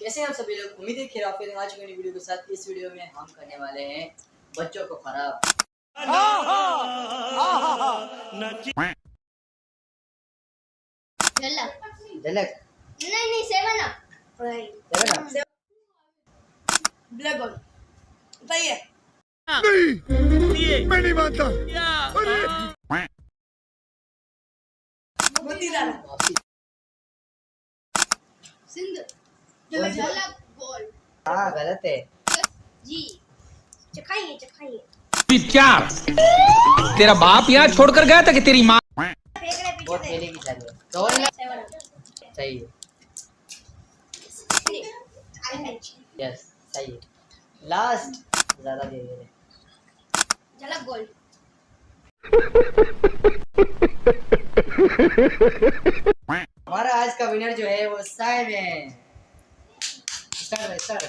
कैसे हैं आप सभी लोग? उम्मीद है कि आप आज की वीडियो के साथ इस वीडियो में हम करने वाले हैं बच्चों को खराब। झलक नहीं सेवन अप ब्लैक होल सही है। नहीं मैं नहीं मानता। मोती दाना सिंध झलक गोल हाँ गलत है जी चखाइए क्या तेरा बाप यहाँ छोड़कर गया था कि तेरी माँ? फेंक रहे बहुत पीछे पहले की चालू है। कौन है? सेवन अप सही है। यस सही है। लास्ट ज्यादा दे दे रहे। झलक गोल हमारा आज का विनर जो है वो साहिब है। स्टार्ट।